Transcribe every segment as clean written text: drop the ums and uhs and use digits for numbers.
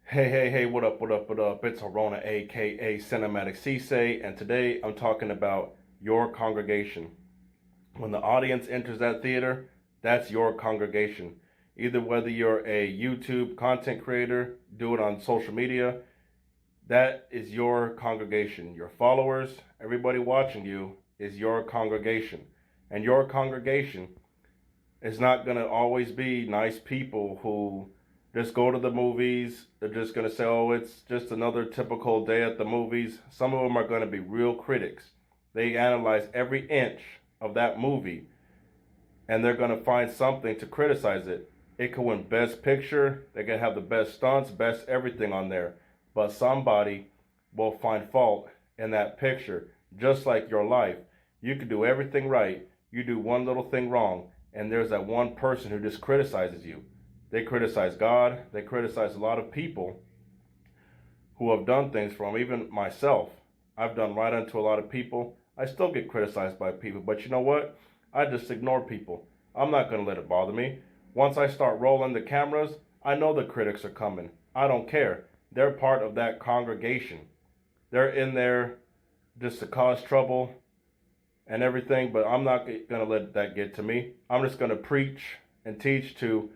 Hey, what up? It's Arona, aka Cinematic Cisse, and today I'm talking about your congregation. When the audience enters that theater, that's your congregation. Either whether you're a YouTube content creator, do it on social media, that is your congregation. Your followers, everybody watching you, is your congregation. And your congregation is not going to always be nice people who just go to the movies. They're just going to say, oh, it's just another typical day at the movies. Some of them are going to be real critics. They analyze every inch of that movie and they're going to find something to criticize it. It could win Best Picture. They could have the best stunts, best everything on there. But somebody will find fault in that picture, just like your life. You could do everything right. You do one little thing wrong, and there's that one person who just criticizes you. They criticize God. They criticize a lot of people who have done things for them. Even myself, I've done right unto a lot of people. I still get criticized by people, but you know what? I just ignore people. I'm not going to let it bother me. Once I start rolling the cameras, I know the critics are coming. I don't care. They're part of that congregation. They're in there just to cause trouble and everything, but I'm not going to let that get to me. I'm just going to preach and teach to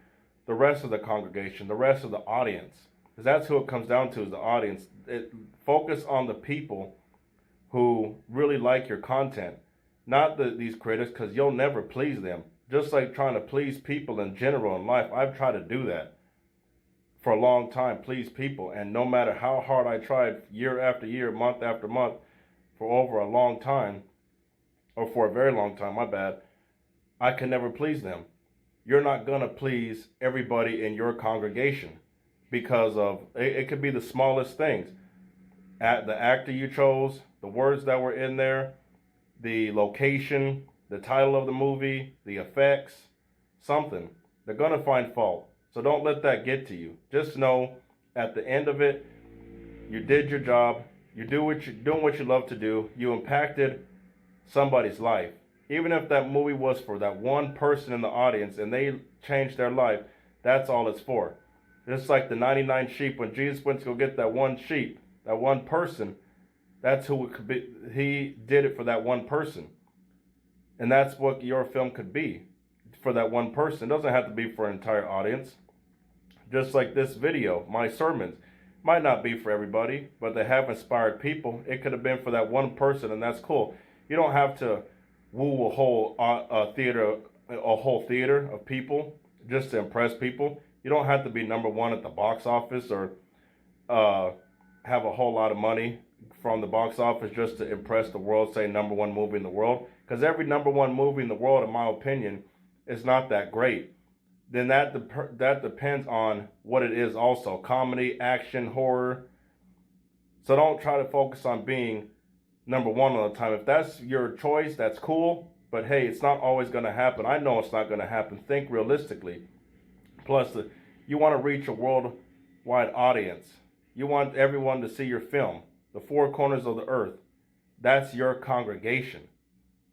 the rest of the congregation, the rest of the audience. Because that's who it comes down to, is the audience. Focus on the people who really like your content, not these critics, because you'll never please them. Just like trying to please people in general in life, I've tried to do that for a long time, please people. And no matter how hard I tried, year after year, month after month, for over a long time, or for a very long time, my bad, I can never please them. You're not going to please everybody in your congregation because of it could be the smallest things. The actor you chose, the words that were in there, the location, the title of the movie, the effects, something. They're going to find fault. So don't let that get to you. Just know at the end of it, you did your job. You're doing what you love to do. You impacted somebody's life. Even if that movie was for that one person in the audience and they changed their life, that's all it's for. Just like the 99 sheep, when Jesus went to go get that one sheep, that one person, that's who it could be. He did it for that one person. And that's what your film could be, for that one person. It doesn't have to be for an entire audience. Just like this video, my sermons, might not be for everybody, but they have inspired people. It could have been for that one person, and that's cool. You don't have to woo a whole theater of people just to impress people. You don't have to be number one at the box office or have a whole lot of money from the box office just to impress the world, say number one movie in the world. Because every number one movie in the world, in my opinion, is not that great. Then that depends on what it is also. Comedy, action, horror. So don't try to focus on being number one all the time. If that's your choice, that's cool. But hey, it's not always going to happen. I know it's not going to happen. Think realistically. Plus, you want to reach a worldwide audience. You want everyone to see your film. The four corners of the earth. That's your congregation,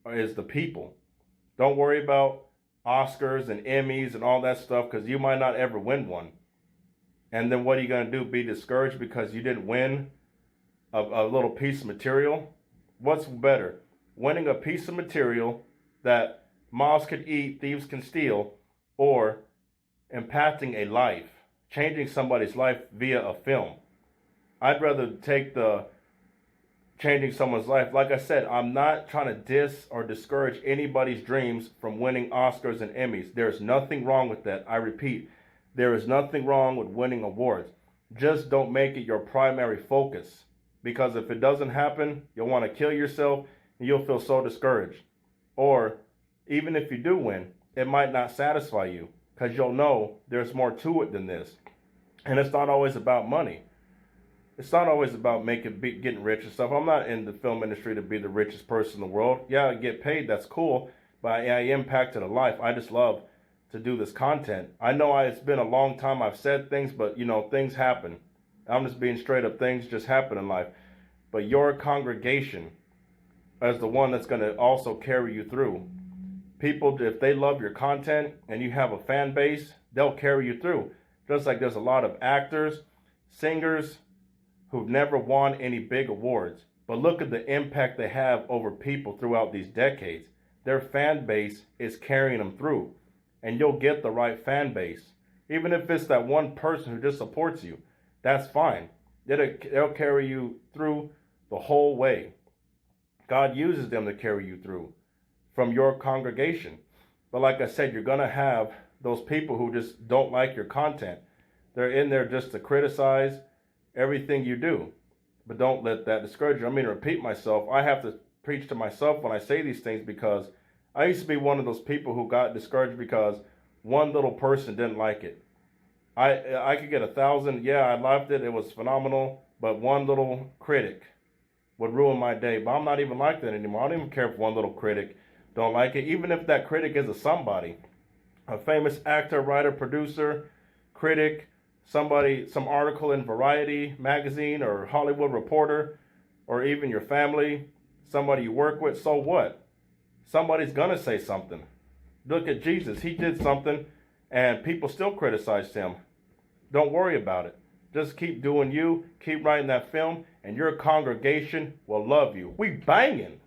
is the people. Don't worry about Oscars and Emmys and all that stuff, because you might not ever win one. And then what are you going to do? Be discouraged because you didn't win a little piece of material? What's better? Winning a piece of material that moths could eat, thieves can steal, or impacting a life, changing somebody's life via a film? I'd rather take the changing someone's life. Like I said, I'm not trying to diss or discourage anybody's dreams from winning Oscars and Emmys. There's nothing wrong with that. I repeat, there is nothing wrong with winning awards. Just don't make it your primary focus. Because if it doesn't happen, you'll want to kill yourself and you'll feel so discouraged. Or even if you do win, it might not satisfy you because you'll know there's more to it than this. And it's not always about money. It's not always about getting rich and stuff. I'm not in the film industry to be the richest person in the world. Yeah, I get paid. That's cool. But I impacted a life. I just love to do this content. I know it's been a long time I've said things, but things happen. I'm just being straight up. Things just happen in life. But your congregation is the one that's going to also carry you through. People, if they love your content and you have a fan base, they'll carry you through. Just like there's a lot of actors, singers who've never won any big awards, but look at the impact they have over people throughout these decades. Their fan base is carrying them through, and you'll get the right fan base. Even if it's that one person who just supports you, that's fine. They'll carry you through the whole way. God uses them to carry you through from your congregation. But like I said, you're going to have those people who just don't like your content. They're in there just to criticize everything you do. But don't let that discourage you. I mean, repeat myself. I have to preach to myself when I say these things, because I used to be one of those people who got discouraged because one little person didn't like it. I could get 1,000. Yeah, I loved it. It was phenomenal. But one little critic would ruin my day. But I'm not even like that anymore. I don't even care if one little critic don't like it. Even if that critic is a somebody, a famous actor, writer, producer, critic, somebody, some article in Variety magazine or Hollywood Reporter, or even your family, somebody you work with, so what? Somebody's going to say something. Look at Jesus. He did something and people still criticized him. Don't worry about it. Just keep doing you, keep writing that film, and your congregation will love you. We banging.